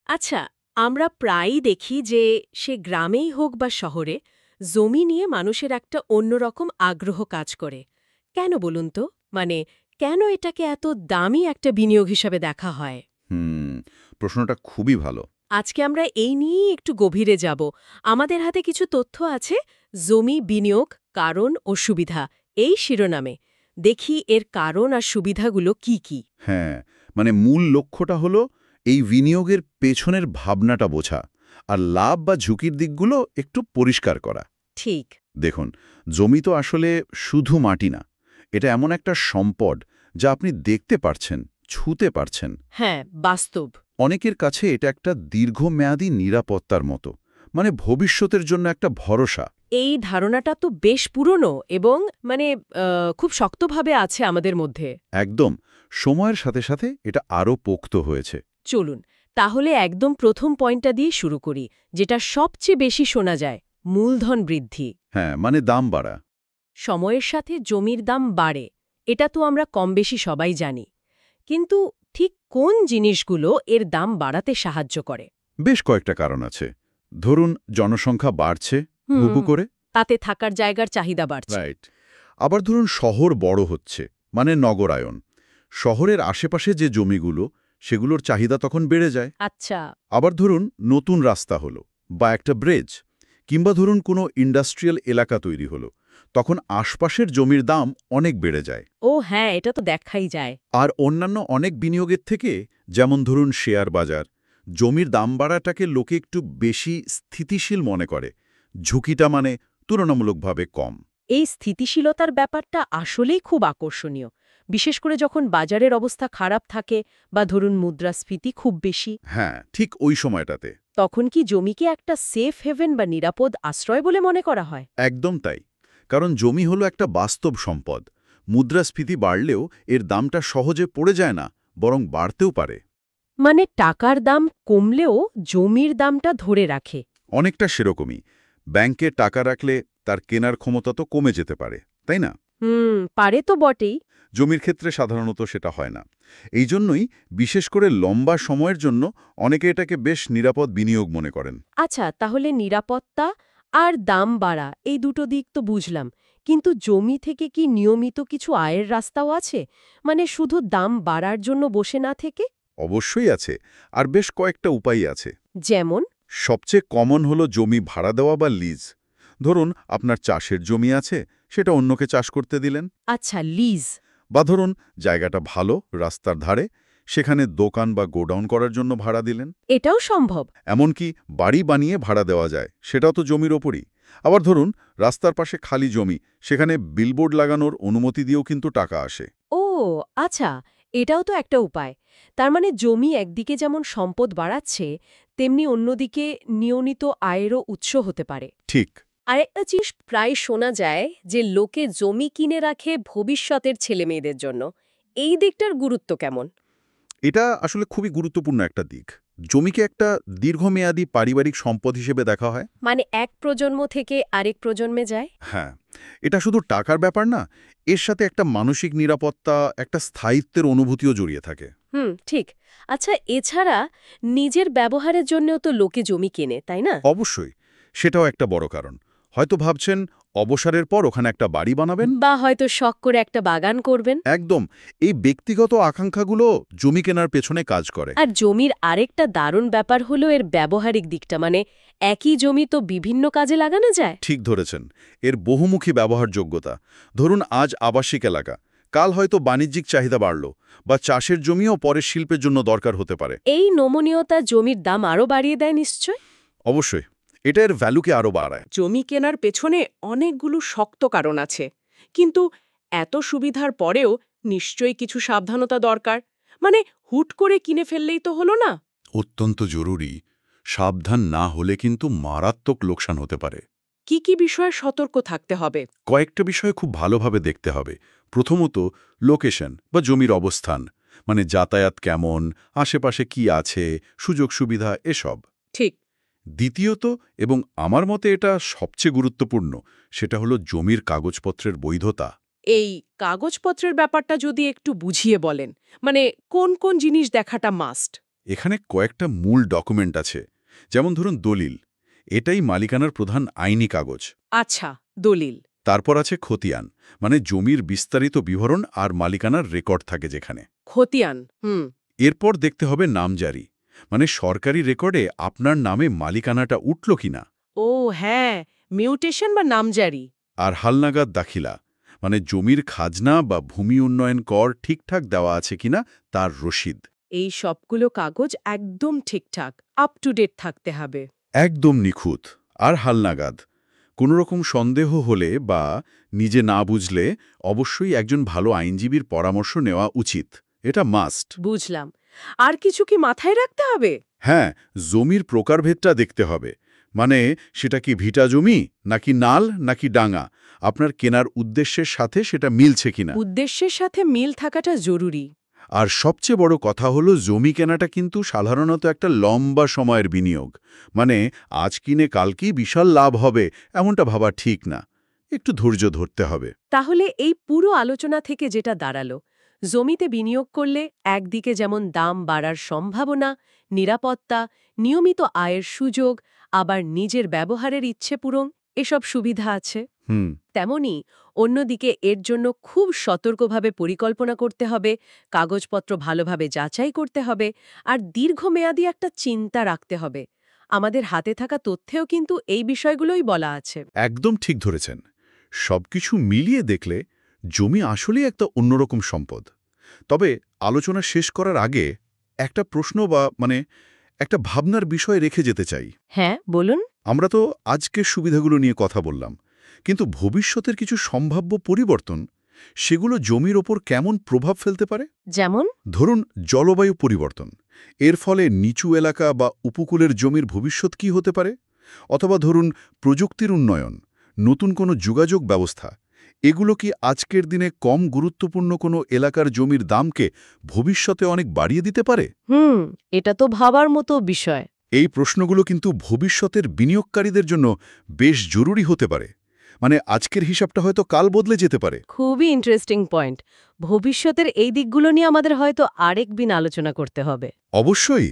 আচ্ছা, আমরা প্রায়ই দেখি যে সে গ্রামেই হোক বা শহরে জমি নিয়ে মানুষের একটা অন্যরকম আগ্রহ কাজ করে। কেন বলুন তো? মানে কেন এটাকে এত দামি একটা বিনিয়োগ হিসাবে দেখা হয়? হুম, প্রশ্নটা খুবই ভালো। আজকে আমরা এই নিয়েই একটু গভীরে যাব। আমাদের হাতে কিছু তথ্য আছে জমি বিনিয়োগ, কারণ ও সুবিধা এই শিরোনামে। দেখি এর কারণ আর সুবিধাগুলো কি কি। হ্যাঁ, মানে মূল লক্ষ্যটা হলো এই বিনিয়োগের পেছনের ভাবনাটা বোঝা আর লাভ বা ঝুঁকির দিকগুলো একটু পরিষ্কার করা। ঠিক। দেখুন, জমি তো আসলে শুধু মাটি না। এটা এমন একটা সম্পদ যা আপনি দেখতে পারছেন, ছুঁতে পারছেন। হ্যাঁ, বাস্তব। অনেকের কাছে এটা একটা দীর্ঘমেয়াদী নিরাপত্তার মতো, মানে ভবিষ্যতের জন্য একটা ভরসা। এই ধারণাটা তো বেশ পুরনো এবং মানে খুব শক্তভাবে আছে আমাদের মধ্যে। একদম, সময়ের সাথে সাথে এটা আরও পোক্ত হয়েছে। চলুন তাহলে একদম প্রথম পয়েন্টটা দিয়ে শুরু করি, যেটা সবচেয়ে বেশি শোনা যায়, মূলধন বৃদ্ধি। হ্যাঁ, মানে দাম বাড়া। সময়ের সাথে জমির দাম বাড়ে, এটা তো আমরা কম বেশি সবাই জানি। কিন্তু ঠিক কোন জিনিসগুলো এর দাম বাড়াতে সাহায্য করে? বেশ কয়েকটা কারণ আছে। ধরুন, জনসংখ্যা বাড়ছে হুহু করে। তাতে থাকার জায়গার চাহিদা বাড়ছে। রাইট। আবার ধরুন, শহর বড় হচ্ছে, মানে নগরায়ন। শহরের আশেপাশে যে জমিগুলো, সেগুলোর চাহিদা তখন বেড়ে যায়। আচ্ছা। আবার ধরুন, নতুন রাস্তা হলো বা একটা ব্রিজ, কিংবা ধরুন কোনো ইন্ডাস্ট্রিয়াল এলাকা তৈরি হলো, তখন আশপাশের জমির দাম অনেক বেড়ে যায়। ও হ্যাঁ, এটা তো দেখাই যায়। আর অন্যান্য অনেক বিনিয়োগের থেকে, যেমন ধরুন শেয়ার বাজার, জমির দাম বাড়াটাকে লোকে একটু বেশি স্থিতিশীল মনে করে। ঝুঁকিটা মানে তুলনামূলকভাবে কম। এই স্থিতিশীলতার ব্যাপারটা আসলেই খুব আকর্ষণীয়, বিশেষ করে যখন বাজারের অবস্থা খারাপ থাকে বা ধরুন মুদ্রাস্ফীতি খুব বেশি। হ্যাঁ, ঠিক ওই সময়টাতে। তখন কি জমিকে একটা সেফ হেভেন বা নিরাপদ আশ্রয় বলে মনে করা হয়? একদম তাই। কারণ জমি হলো একটা বাস্তব সম্পদ। মুদ্রাস্ফীতি বাড়লেও এর দামটা সহজে পড়ে যায় না, বরং বাড়তেও পারে। মানে টাকার দাম কমলেও জমির দামটা ধরে রাখে। অনেকটা সেরকমই। ব্যাংকে টাকা রাখলে তার কেনার ক্ষমতা তো কমে যেতে পারে, তাই না? পারে তো বটেই। জমির ক্ষেত্রে সাধারণত সেটা হয় না। এই জন্যই বিশেষ করে লম্বা সময়ের জন্য অনেকে এটাকে বেশ নিরাপদ বিনিয়োগ মনে করেন। আচ্ছা, তাহলে নিরাপত্তা আর দাম বাড়া এই দুটো দিক তো বুঝলাম। কিন্তু জমি থেকে কি নিয়মিত কিছু আয়ের রাস্তাও আছে? মানে শুধু দাম বাড়ার জন্য বসে না থেকে? অবশ্যই আছে, আর বেশ কয়েকটা উপায় আছে। যেমন? সবচেয়ে কমন হলো জমি ভাড়া দেওয়া বা লিজ। ধরুন, আপনার চাষের জমি আছে, সেটা অন্যকে চাষ করতে দিলেন। আচ্ছা, লিজ। বা ধরুন, জায়গাটা ভালো, রাস্তার ধারে, সেখানে দোকান বা গোডাউন করার জন্য ভাড়া দিলেন। এটাও সম্ভব। এমনকি বাড়ি বানিয়ে ভাড়া দেওয়া যায়, সেটাও তো জমির ওপরই। আবার ধরুন, রাস্তার পাশে খালি জমি, সেখানে বিলবোর্ড লাগানোর অনুমতি দিয়েও কিন্তু টাকা আসে। ও আচ্ছা, এটাও তো একটা উপায়। তার মানে জমি একদিকে যেমন সম্পদ বাড়াচ্ছে, তেমনি অন্যদিকে নিয়মিত আয়েরও উৎস হতে পারে। ঠিক। আরেকটা জিনিস প্রায় শোনা যায় যে লোকে জমি কিনে রাখে ভবিষ্যতের ছেলেমেয়েদের জন্য। এই দিকটার গুরুত্ব কেমন? এটা আসলে খুবই গুরুত্বপূর্ণ একটা দিক। জমিকে একটা দীর্ঘমেয়াদী পারিবারিক সম্পদ হিসেবে দেখা হয়। মানে এক প্রজন্ম থেকে আরেক প্রজন্মে যায়? হ্যাঁ, এটা শুধু টাকার ব্যাপার না, এর সাথে একটা মানসিক নিরাপত্তা, একটা স্থায়িত্বের অনুভূতিও জড়িয়ে থাকে। ঠিক। আচ্ছা, এছাড়া নিজের ব্যবহারের জন্যও তো লোকে জমি কেনে, তাই না? অবশ্যই, সেটাও একটা বড় কারণ। হয়তো ভাবছেন অবসরের পর ওখানে একটা বাড়ি বানাবেন। বা হয়তো শখ করে একটা বাগান করবেন। একদম, এই ব্যক্তিগত আকাঙ্ক্ষাগুলো জমি কেনার পেছনে কাজ করে। আর জমির আরেকটা দারুণ ব্যাপার হলো এর ব্যবহারিক দিকটা, মানে একই জমি তো বিভিন্ন কাজে লাগানো যায়। ঠিক ধরেছেন, এর বহুমুখী ব্যবহারযোগ্যতা। ধরুন, আজ আবাসিক এলাকা, কাল হয়তো বাণিজ্যিক চাহিদা বাড়ল, বা চাষের জমিও পরে শিল্পের জন্য দরকার হতে পারে। এই নমনীয়তা জমির দাম আরও বাড়িয়ে দেয় নিশ্চয়। অবশ্যই, এটা এর ভ্যালুকে আরও বাড়ায়। জমি কেনার পেছনে অনেকগুলো শক্ত কারণ আছে, কিন্তু এত সুবিধার পরেও নিশ্চয়ই কিছু সাবধানতা দরকার। মানে হুট করে কিনে ফেললেই তো হলো না। অত্যন্ত জরুরি। সাবধান না হলে কিন্তু মারাত্মক লোকসান হতে পারে। কি কি বিষয়ে সতর্ক থাকতে হবে? কয়েকটা বিষয় খুব ভালোভাবে দেখতে হবে। প্রথমত, লোকেশন বা জমির অবস্থান, মানে যাতায়াত কেমন, আশেপাশে কি আছে, সুযোগ সুবিধা, এসব। ঠিক। দ্বিতীয়ত, এবং আমার মতে এটা সবচেয়ে গুরুত্বপূর্ণ, সেটা হলো জমির কাগজপত্রের বৈধতা। এই কাগজপত্রের ব্যাপারটা যদি একটু বুঝিয়ে বলেন, মানে কোন কোন জিনিস দেখাটা মাস্ট? এখানে কয়েকটা মূল ডকুমেন্ট আছে, যেমন ধরুন দলিল, এটাই মালিকানার প্রধান আইনি কাগজ। আচ্ছা, দলিল। তারপর আছে খতিয়ান, মানে জমির বিস্তারিত বিবরণ আর মালিকানার রেকর্ড থাকে যেখানে। খতিয়ান। এরপর দেখতে হবে নামজারি, মানে সরকারি রেকর্ডে আপনার নামে মালিকানাটা উঠল কিনা। ও হ্যাঁ, মিউটেশন বা নামজারি। আর হালনাগাদ দাখিলা, মানে জমির খাজনা বা ভূমি উন্নয়ন কর ঠিকঠাক দেওয়া আছে কিনা তার রসিদ। এই সবগুলো কাগজ একদম ঠিকঠাক, আপ টু ডেট থাকতে হবে। একদম নিখুঁত আর হালনাগাদ। কোনো রকম সন্দেহ হলে বা নিজে না বুঝলে অবশ্যই একজন ভালো আইনজীবীর পরামর্শ নেওয়া উচিত, এটা মাস্ট। বুঝলাম। আর কিছু কি মাথায় রাখতে হবে? হ্যাঁ, জমির প্রকারভেদটা দেখতে হবে, মানে সেটা কি ভিটা জমি নাকি নাল নাকি ডাঙা, আপনার কেনার উদ্দেশ্যের সাথে সেটা মিলছে কিনা। উদ্দেশ্যের সাথে মিল থাকাটা জরুরি। আর সবচেয়ে বড় কথা হলো জমি কেনাটা কিন্তু সাধারণত একটা লম্বা সময়ের বিনিয়োগ, মানে আজ কিনে কালকেই বিশাল লাভ হবে এমনটা ভাবা ঠিক না, একটু ধৈর্য ধরতে হবে। তাহলে এই পুরো আলোচনা থেকে যেটা দাঁড়ালো, জমিতে বিনিয়োগ করলে একদিকে যেমন দাম বাড়ার সম্ভাবনা, নিরাপত্তা, নিয়মিত আয়ের সুযোগ, আবার নিজের ব্যবহারের ইচ্ছে পূরণ, এসব সুবিধা আছে। তেমনি অন্যদিকে এর জন্য খুব সতর্কভাবে পরিকল্পনা করতে হবে, কাগজপত্র ভালোভাবে যাচাই করতে হবে, আর দীর্ঘমেয়াদী একটা চিন্তা রাখতে হবে। আমাদের হাতে থাকা তথ্যেও কিন্তু এই বিষয়গুলোই বলা আছে। একদম ঠিক ধরেছেন। সবকিছু মিলিয়ে দেখলে জমি আসলেই একটা অন্যরকম সম্পদ। তবে আলোচনা শেষ করার আগে একটা প্রশ্ন বা একটা ভাবনার বিষয় রেখে যেতে চাই। হ্যাঁ, বলুন। আমরা তো আজকের সুবিধাগুলো নিয়ে কথা বললাম, কিন্তু ভবিষ্যতের কিছু সম্ভাব্য পরিবর্তন, সেগুলো জমির ওপর কেমন প্রভাব ফেলতে পারে? যেমন? ধরুন জলবায়ু পরিবর্তন, এর ফলে নিচু এলাকা বা উপকূলের জমির ভবিষ্যৎ কি হতে পারে? অথবা ধরুন প্রযুক্তির উন্নয়ন, নতুন কোনো যোগাযোগ ব্যবস্থা, এগুলো কি আজকের দিনে কম গুরুত্বপূর্ণ কোনো এলাকার জমির দামকে ভবিষ্যতে অনেক বাড়িয়ে দিতে পারে? এটা তো ভাবার মতো বিষয়। এই প্রশ্নগুলো কিন্তু ভবিষ্যতের বিনিয়োগকারীদের জন্য বেশ জরুরি হতে পারে, মানে আজকের হিসাবটা হয়তো কাল বদলে যেতে পারে। খুবই ইন্টারেস্টিং পয়েন্ট। ভবিষ্যতের এই দিকগুলো নিয়ে আমাদের হয়তো আরেক দিন আলোচনা করতে হবে। অবশ্যই।